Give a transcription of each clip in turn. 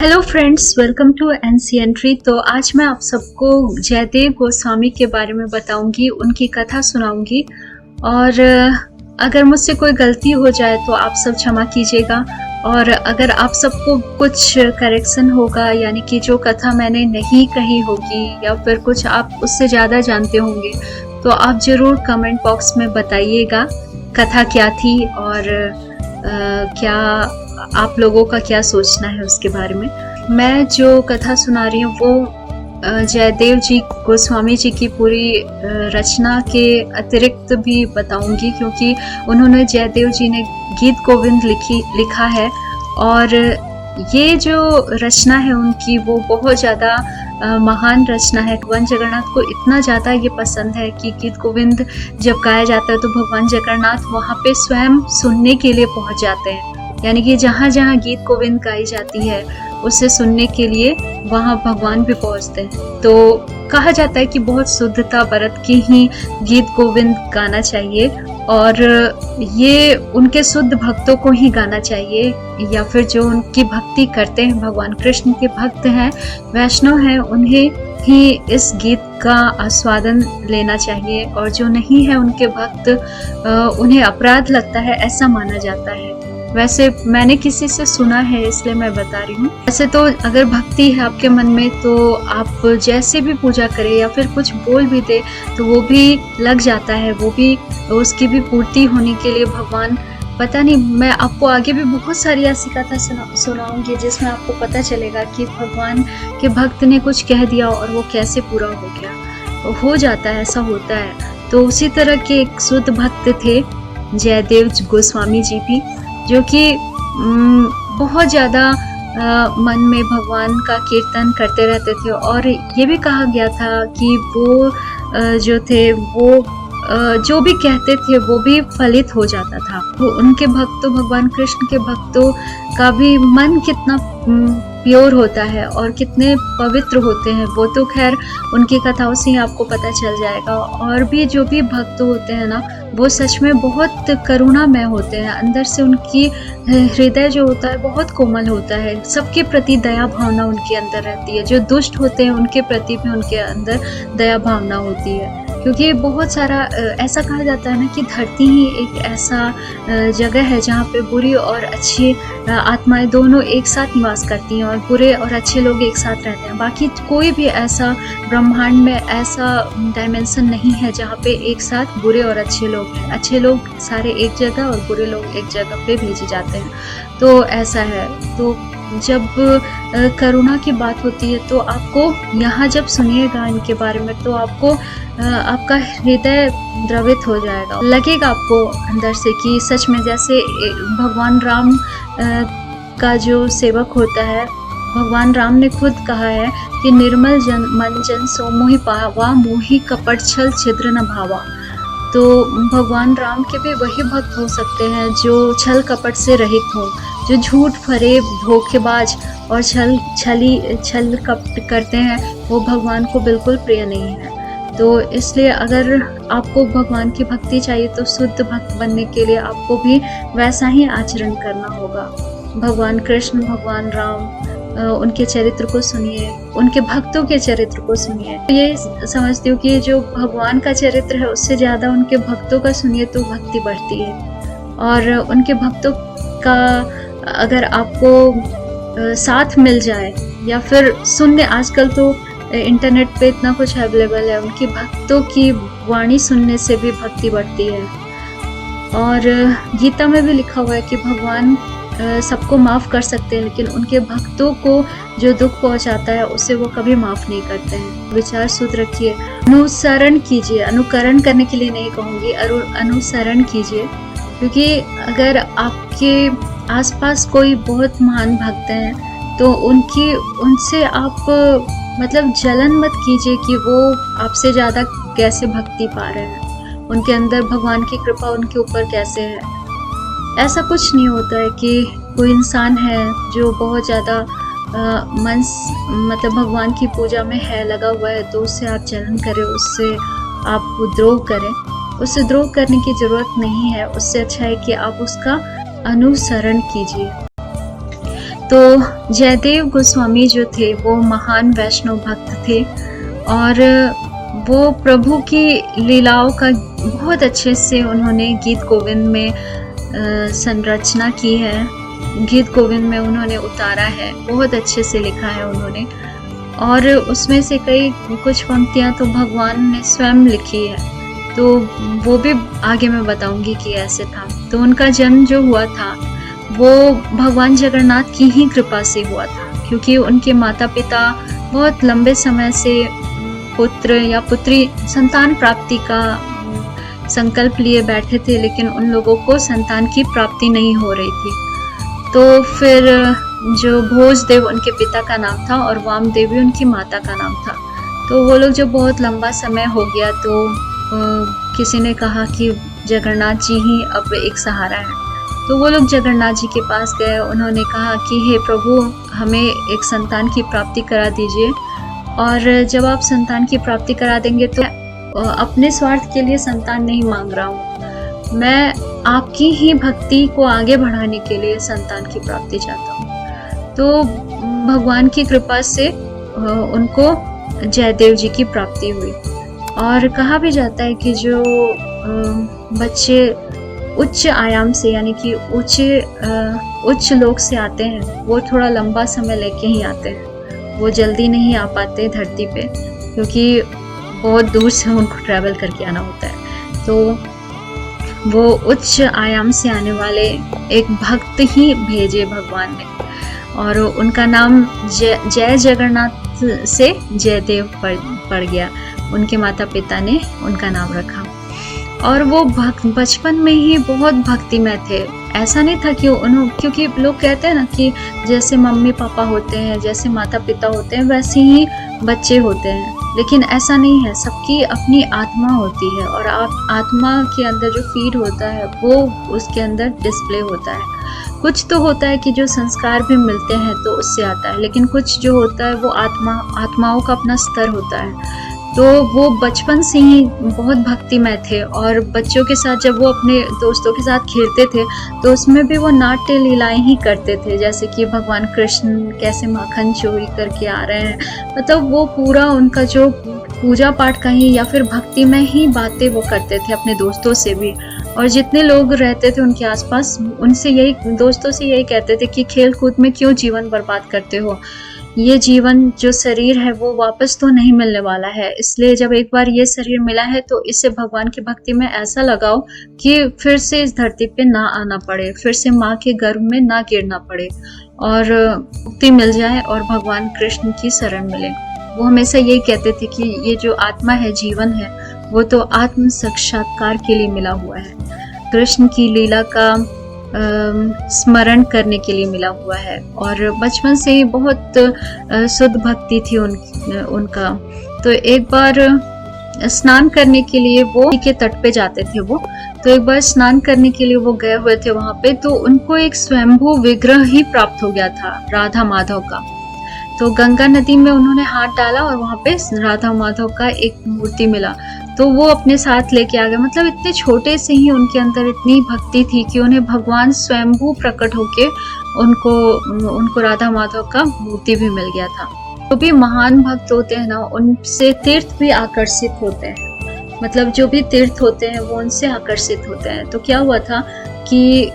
Hello friends, welcome to एनसीएंट्री। तो आज मैं आप सबको जयदेव गोस्वामी के बारे में बताऊंगी, उनकी कथा सुनाऊंगी। और अगर मुझसे कोई गलती हो जाए तो आप सब क्षमा कीजिएगा। और अगर आप सबको कुछ करेक्शन होगा, यानी कि जो कथा मैंने नहीं कही होगी या फिर कुछ आप उससे ज़्यादा जानते होंगे, तो आप ज़रूर कमेंट बॉक्स में बताइएगा कथा क्या थी और क्या आप लोगों का क्या सोचना है उसके बारे में। मैं जो कथा सुना रही हूँ वो जयदेव जी गोस्वामी जी की पूरी रचना के अतिरिक्त भी बताऊंगी, क्योंकि उन्होंने जयदेव जी ने गीत गोविंद लिखा है। और ये जो रचना है उनकी वो बहुत ज़्यादा महान रचना है। भगवान जगन्नाथ को इतना ज़्यादा ये पसंद है कि गीत गोविंद जब गाया जाता है तो भगवान जगन्नाथ वहाँ पे स्वयं सुनने के लिए पहुँच जाते हैं। यानी कि जहाँ जहाँ गीत गोविंद गाई जाती है उसे सुनने के लिए वहाँ भगवान भी पहुँचते हैं। तो कहा जाता है कि बहुत शुद्धता बरत के ही गीत गोविंद गाना चाहिए, और ये उनके शुद्ध भक्तों को ही गाना चाहिए, या फिर जो उनकी भक्ति करते हैं, भगवान कृष्ण के भक्त हैं, वैष्णव हैं, उन्हें ही इस गीत का आस्वादन लेना चाहिए। और जो नहीं है उनके भक्त, उन्हें अपराध लगता है, ऐसा माना जाता है। वैसे मैंने किसी से सुना है इसलिए मैं बता रही हूँ। वैसे तो अगर भक्ति है आपके मन में तो आप जैसे भी पूजा करें या फिर कुछ बोल भी दे तो वो भी लग जाता है, वो भी उसकी भी पूर्ति होने के लिए भगवान, पता नहीं, मैं आपको आगे भी बहुत सारी ऐसी कथा सुनाऊंगी जिसमें आपको पता चलेगा कि भगवान के भक्त ने कुछ कह दिया और वो कैसे पूरा हो गया। हो जाता है, ऐसा होता है। तो उसी तरह के एक शुद्ध भक्त थे जयदेव गोस्वामी जी भी, जो कि बहुत ज़्यादा मन में भगवान का कीर्तन करते रहते थे। और ये भी कहा गया था कि वो जो थे वो जो भी कहते थे वो भी फलित हो जाता था। वो उनके भक्तों, भगवान कृष्ण के भक्तों का भी मन कितना प्योर होता है और कितने पवित्र होते हैं, वो तो खैर उनकी कथाओं से ही आपको पता चल जाएगा। और भी जो भी भक्त होते हैं ना, वो सच में बहुत करुणामय होते हैं। अंदर से उनकी हृदय जो होता है बहुत कोमल होता है, सबके प्रति दया भावना उनके अंदर रहती है। जो दुष्ट होते हैं उनके प्रति भी उनके अंदर दया भावना होती है। क्योंकि बहुत सारा ऐसा कहा जाता है ना कि धरती ही एक ऐसा जगह है जहाँ पे बुरी और अच्छी आत्माएं दोनों एक साथ निवास करती हैं, और बुरे और अच्छे लोग एक साथ रहते हैं। बाकी कोई भी ऐसा ब्रह्मांड में ऐसा डायमेंशन नहीं है जहाँ पे एक साथ बुरे और अच्छे लोग हैं। अच्छे लोग सारे एक जगह और बुरे लोग एक जगह पे भेजे जाते हैं। तो ऐसा है। तो जब करुणा की बात होती है तो आपको यहाँ जब सुनिएगा इनके बारे में तो आपको आपका हृदय द्रवित हो जाएगा। लगेगा आपको अंदर से कि सच में जैसे भगवान राम का जो सेवक होता है, भगवान राम ने खुद कहा है कि निर्मल जन मन जन सो मोहि पावा, मोहि कपट छल छिद्र न भावा। तो भगवान राम के भी वही भक्त हो सकते हैं जो छल कपट से रहित हो, जो झूठ फरेब धोखेबाज और छल कपट करते हैं, वो भगवान को बिल्कुल प्रिय नहीं है। तो इसलिए अगर आपको भगवान की भक्ति चाहिए तो शुद्ध भक्त बनने के लिए आपको भी वैसा ही आचरण करना होगा। भगवान कृष्ण, भगवान राम, उनके चरित्र को सुनिए, उनके भक्तों के चरित्र को सुनिए। ये समझती हूँ कि जो भगवान का चरित्र है उससे ज़्यादा उनके भक्तों का सुनिए तो भक्ति बढ़ती है। और उनके भक्तों का अगर आपको साथ मिल जाए या फिर सुनने, आजकल तो इंटरनेट पे इतना कुछ अवेलेबल है, उनकी भक्तों की वाणी सुनने से भी भक्ति बढ़ती है। और गीता में भी लिखा हुआ है कि भगवान सबको माफ़ कर सकते हैं, लेकिन उनके भक्तों को जो दुख पहुंचाता है उसे वो कभी माफ़ नहीं करते हैं। विचार शुद्ध रखिए, अनुसरण कीजिए, अनुकरण करने के लिए नहीं कहूँगी, अनुसरण कीजिए। क्योंकि अगर आपके आसपास कोई बहुत महान भक्त हैं तो उनसे आप मतलब जलन मत कीजिए कि वो आपसे ज़्यादा कैसे भक्ति पा रहे हैं, उनके अंदर भगवान की कृपा उनके ऊपर कैसे है। ऐसा कुछ नहीं होता है कि कोई इंसान है जो बहुत ज़्यादा मतलब भगवान की पूजा में है, लगा हुआ है, तो उससे आप जलन करें, उससे आप द्रोह करें। उससे द्रोह करने की ज़रूरत नहीं है। उससे अच्छा है कि आप उसका अनुसरण कीजिए। तो जयदेव गोस्वामी जो थे वो महान वैष्णव भक्त थे और वो प्रभु की लीलाओं का बहुत अच्छे से उन्होंने गीत गोविंद में संरचना की है, गीत गोविंद में उन्होंने उतारा है, बहुत अच्छे से लिखा है उन्होंने। और उसमें से कुछ पंक्तियां तो भगवान ने स्वयं लिखी है, तो वो भी आगे मैं बताऊंगी कि ऐसे था। तो उनका जन्म जो हुआ था वो भगवान जगन्नाथ की ही कृपा से हुआ था, क्योंकि उनके माता पिता बहुत लंबे समय से पुत्र या पुत्री संतान प्राप्ति का संकल्प लिए बैठे थे, लेकिन उन लोगों को संतान की प्राप्ति नहीं हो रही थी। तो फिर जो भोजदेव उनके पिता का नाम था और वामदेवी उनकी माता का नाम था। तो वो लोग जब बहुत लंबा समय हो गया तो किसी ने कहा कि जगन्नाथ जी ही अब एक सहारा है। तो वो लोग जगन्नाथ जी के पास गए, उन्होंने कहा कि हे प्रभु, हमें एक संतान की प्राप्ति करा दीजिए, और जब आप संतान की प्राप्ति करा देंगे तो अपने स्वार्थ के लिए संतान नहीं मांग रहा हूँ, मैं आपकी ही भक्ति को आगे बढ़ाने के लिए संतान की प्राप्ति चाहता हूँ। तो भगवान की कृपा से उनको जयदेव जी की प्राप्ति हुई। और कहा भी जाता है कि जो बच्चे उच्च आयाम से यानी कि उच्च लोक से आते हैं वो थोड़ा लंबा समय लेके ही आते हैं, वो जल्दी नहीं आ पाते धरती पे, क्योंकि बहुत दूर से उनको ट्रैवल करके आना होता है। तो वो उच्च आयाम से आने वाले एक भक्त ही भेजे भगवान ने, और उनका नाम जय जगन्नाथ से जयदेव पड़ गया। उनके माता पिता ने उनका नाम रखा। और वो बचपन में ही बहुत भक्तिमय थे। ऐसा नहीं था कि क्योंकि लोग कहते हैं ना कि जैसे मम्मी पापा होते हैं, जैसे माता पिता होते हैं, वैसे ही बच्चे होते हैं, लेकिन ऐसा नहीं है। सबकी अपनी आत्मा होती है, और आत्मा के अंदर जो फीड होता है वो उसके अंदर डिस्प्ले होता है। कुछ तो होता है कि जो संस्कार भी मिलते हैं तो उससे आता है, लेकिन कुछ जो होता है वो आत्माओं का अपना स्तर होता है। तो वो बचपन से ही बहुत भक्तिमय थे, और बच्चों के साथ जब वो अपने दोस्तों के साथ खेलते थे तो उसमें भी वो नाट्य लीलाएं ही करते थे, जैसे कि भगवान कृष्ण कैसे माखन चोरी करके आ रहे हैं। मतलब वो पूरा उनका जो पूजा पाठ का ही या फिर भक्ति में ही बातें वो करते थे अपने दोस्तों से भी। और जितने लोग रहते थे उनके आसपास, उनसे दोस्तों से यही कहते थे कि खेल कूद में क्यों जीवन बर्बाद करते हो, ये जीवन जो शरीर है वो वापस तो नहीं मिलने वाला है, इसलिए जब एक बार ये शरीर मिला है तो इसे भगवान की भक्ति में ऐसा लगाओ कि फिर से इस धरती पे ना आना पड़े, फिर से माँ के गर्भ में ना गिरना पड़े, और मुक्ति मिल जाए और भगवान कृष्ण की शरण मिले। वो हमेशा यही कहते थे कि ये जो आत्मा है, जीवन है, वो तो आत्म साक्षात्कार के लिए मिला हुआ है, कृष्ण की लीला का स्मरण करने के लिए मिला हुआ है। और बचपन से ही बहुत शुद्ध भक्ति थी उनका। तो एक बार स्नान करने के लिए वो के तट पे जाते थे वो, तो एक बार स्नान करने के लिए वो गए हुए थे वहां पे, तो उनको एक स्वयंभू विग्रह ही प्राप्त हो गया था राधा माधव का। तो गंगा नदी में उन्होंने हाथ डाला और वहां पे राधा माधव का एक मूर्ति मिला, तो वो अपने साथ लेके आ गए। मतलब इतने छोटे से ही उनके अंदर इतनी भक्ति थी कि उन्हें भगवान स्वयंभू प्रकट होके उनको राधा माधव का मूर्ति भी मिल गया था। जो भी महान भक्त होते हैं ना, उनसे तीर्थ भी आकर्षित होते हैं। मतलब जो भी तीर्थ होते हैं वो उनसे आकर्षित होते हैं। तो क्या हुआ था कि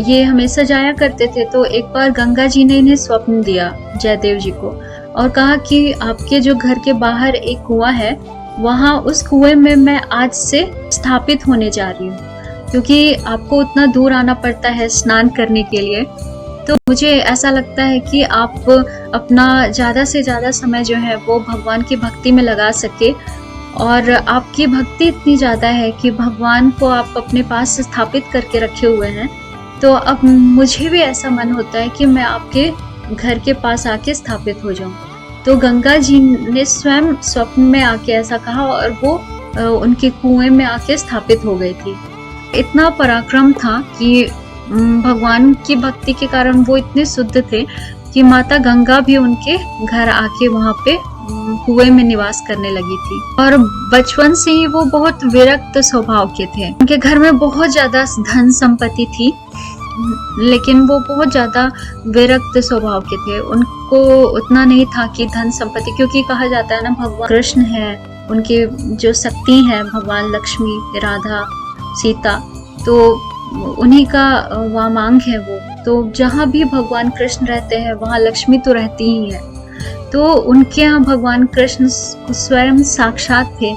ये हमेशा जाया करते थे, तो एक बार गंगा जी ने इन्हें स्वप्न दिया जयदेव जी को, और कहा कि आपके जो घर के बाहर एक कुआं है, वहाँ उस कुएं में मैं आज से स्थापित होने जा रही हूँ, क्योंकि आपको उतना दूर आना पड़ता है स्नान करने के लिए। तो मुझे ऐसा लगता है कि आप अपना ज़्यादा से ज़्यादा समय जो है वो भगवान की भक्ति में लगा सके, और आपकी भक्ति इतनी ज़्यादा है कि भगवान को आप अपने पास स्थापित करके रखे हुए हैं। तो अब मुझे भी ऐसा मन होता है कि मैं आपके घर के पास आके स्थापित हो जाऊं। तो गंगा जी ने स्वयं स्वप्न में आके ऐसा कहा, और वो उनके कुएं में आके स्थापित हो गई थी। इतना पराक्रम था कि भगवान की भक्ति के कारण वो इतने शुद्ध थे कि माता गंगा भी उनके घर आके वहाँ पे कुएं में निवास करने लगी थी। और बचपन से ही वो बहुत विरक्त स्वभाव के थे। उनके घर में बहुत ज्यादा धन संपत्ति थी, लेकिन वो बहुत ज़्यादा विरक्त स्वभाव के थे। उनको उतना नहीं था कि धन संपत्ति, क्योंकि कहा जाता है ना भगवान कृष्ण है, उनके जो शक्ति है भगवान लक्ष्मी, राधा, सीता, तो उन्हीं का वामांग है वो। तो जहाँ भी भगवान कृष्ण रहते हैं वहाँ लक्ष्मी तो रहती ही है। तो उनके यहाँ भगवान कृष्ण स्वयं साक्षात थे,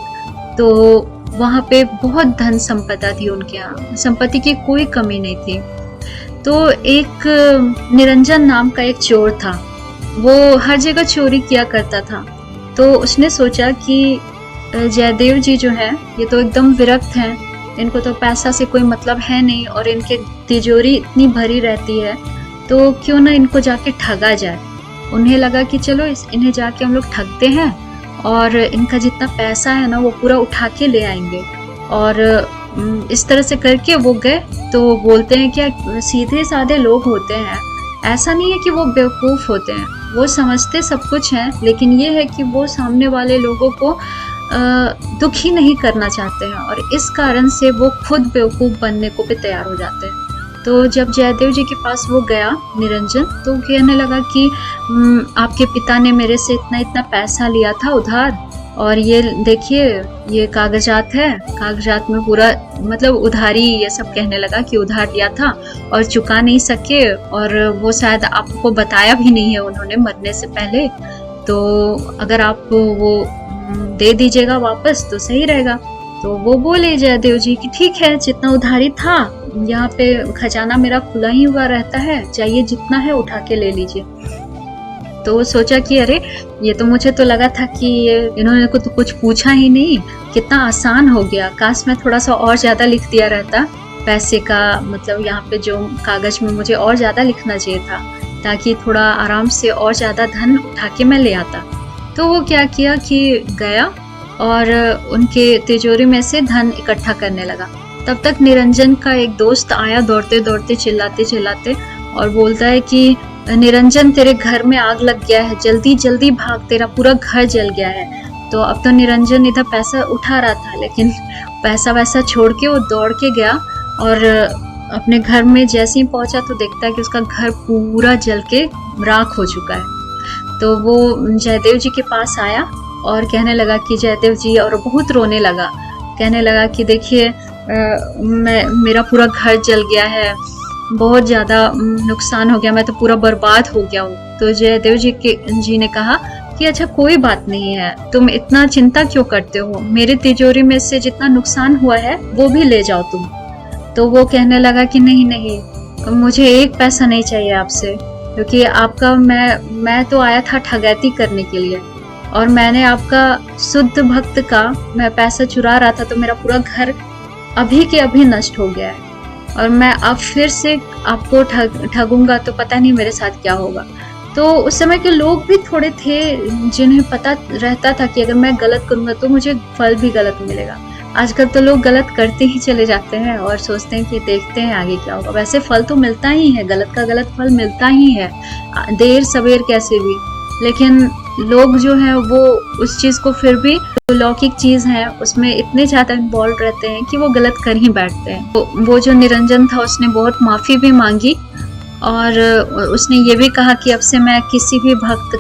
तो वहाँ पे बहुत धन संपदा थी उनके यहाँ, संपत्ति की कोई कमी नहीं थी। तो एक निरंजन नाम का एक चोर था, वो हर जगह चोरी किया करता था। तो उसने सोचा कि जयदेव जी जो है ये तो एकदम विरक्त हैं, इनको तो पैसा से कोई मतलब है नहीं और इनके तिजोरी इतनी भरी रहती है, तो क्यों ना इनको जाके ठगा जाए। उन्हें लगा कि चलो इन्हें जाके हम लोग ठगते हैं और इनका जितना पैसा है ना वो पूरा उठा के ले आएंगे। और इस तरह से करके वो गए। तो बोलते हैं क्या सीधे साधे लोग होते हैं, ऐसा नहीं है कि वो बेवकूफ़ होते हैं, वो समझते सब कुछ हैं, लेकिन ये है कि वो सामने वाले लोगों को दुखी नहीं करना चाहते हैं और इस कारण से वो खुद बेवकूफ़ बनने को भी तैयार हो जाते हैं। तो जब जयदेव जी के पास वो गया निरंजन, तो कहने लगा कि आपके पिता ने मेरे से इतना इतना पैसा लिया था उधार, और ये देखिए ये कागजात है, कागजात में पूरा मतलब उधारी, ये सब कहने लगा कि उधार लिया था और चुका नहीं सके, और वो शायद आपको बताया भी नहीं है उन्होंने मरने से पहले, तो अगर आप वो दे दीजिएगा वापस तो सही रहेगा। तो वो बोले जयदेव जी कि ठीक है, जितना उधारी था, यहाँ पे खजाना मेरा खुला ही हुआ रहता है, चाहिए जितना है उठा के ले लीजिए। तो वो सोचा कि अरे ये तो मुझे तो लगा था कि इन्होंने को तो कुछ पूछा ही नहीं, कितना आसान हो गया, काश मैं थोड़ा सा और ज़्यादा लिख दिया रहता पैसे का, मतलब यहाँ पे जो कागज़ में मुझे और ज़्यादा लिखना चाहिए था, ताकि थोड़ा आराम से और ज़्यादा धन उठा के मैं ले आता। तो वो क्या किया कि गया और उनके तिजोरी में से धन इकट्ठा करने लगा। तब तक निरंजन का एक दोस्त आया दौड़ते दौड़ते चिल्लाते चिल्लाते और बोलता है कि निरंजन तेरे घर में आग लग गया है, जल्दी जल्दी भाग, तेरा पूरा घर जल गया है। तो अब तो निरंजन इधर पैसा उठा रहा था, लेकिन पैसा वैसा छोड़ के वो दौड़ के गया और अपने घर में जैसे ही पहुंचा तो देखता है कि उसका घर पूरा जल के राख हो चुका है। तो वो जयदेव जी के पास आया और कहने लगा कि जयदेव जी, और बहुत रोने लगा, कहने लगा कि देखिए मेरा पूरा घर जल गया है, बहुत ज़्यादा नुकसान हो गया, मैं तो पूरा बर्बाद हो गया हूँ। तो जयदेव जी ने कहा कि अच्छा कोई बात नहीं है, तुम इतना चिंता क्यों करते हो, मेरे तिजोरी में से जितना नुकसान हुआ है वो भी ले जाओ तुम। तो वो कहने लगा कि नहीं नहीं, मुझे एक पैसा नहीं चाहिए आपसे, क्योंकि आपका मैं तो आया था ठगैती करने के लिए, और मैंने आपका शुद्ध भक्त का मैं पैसा चुरा रहा था, तो मेरा पूरा घर अभी के अभी नष्ट हो गया है, और मैं अब फिर से आपको ठगूंगा तो पता नहीं मेरे साथ क्या होगा। तो उस समय के लोग भी थोड़े थे जिन्हें पता रहता था कि अगर मैं गलत करूंगा तो मुझे फल भी गलत मिलेगा। आजकल तो लोग गलत करते ही चले जाते हैं और सोचते हैं कि देखते हैं आगे क्या होगा। वैसे फल तो मिलता ही है, गलत का गलत फल मिलता ही है, देर सवेर कैसे भी, लेकिन लोग जो है वो उस चीज़ को फिर भी लौकिक चीज़ है उसमें इतने ज़्यादा इन्वॉल्व रहते हैं कि वो गलत कर ही बैठते हैं। तो वो जो निरंजन था उसने बहुत माफ़ी भी मांगी और उसने ये भी कहा कि अब से मैं किसी भी भक्त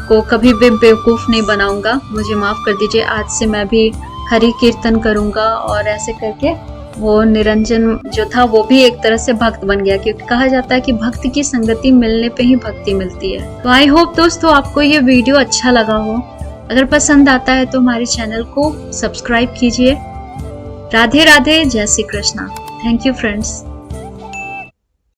को कभी भी बेवकूफ़ नहीं बनाऊंगा, मुझे माफ़ कर दीजिए, आज से मैं भी हरि कीर्तन करूंगा। और ऐसे करके वो निरंजन जो था वो भी एक तरह से भक्त बन गया, क्योंकि कहा जाता है कि भक्त की संगति मिलने पे ही भक्ति मिलती है। तो आई होप दोस्तों आपको ये वीडियो अच्छा लगा हो। अगर पसंद आता है तो हमारे चैनल को सब्सक्राइब कीजिए। राधे राधे, जय Shri Krishna. Thank you friends.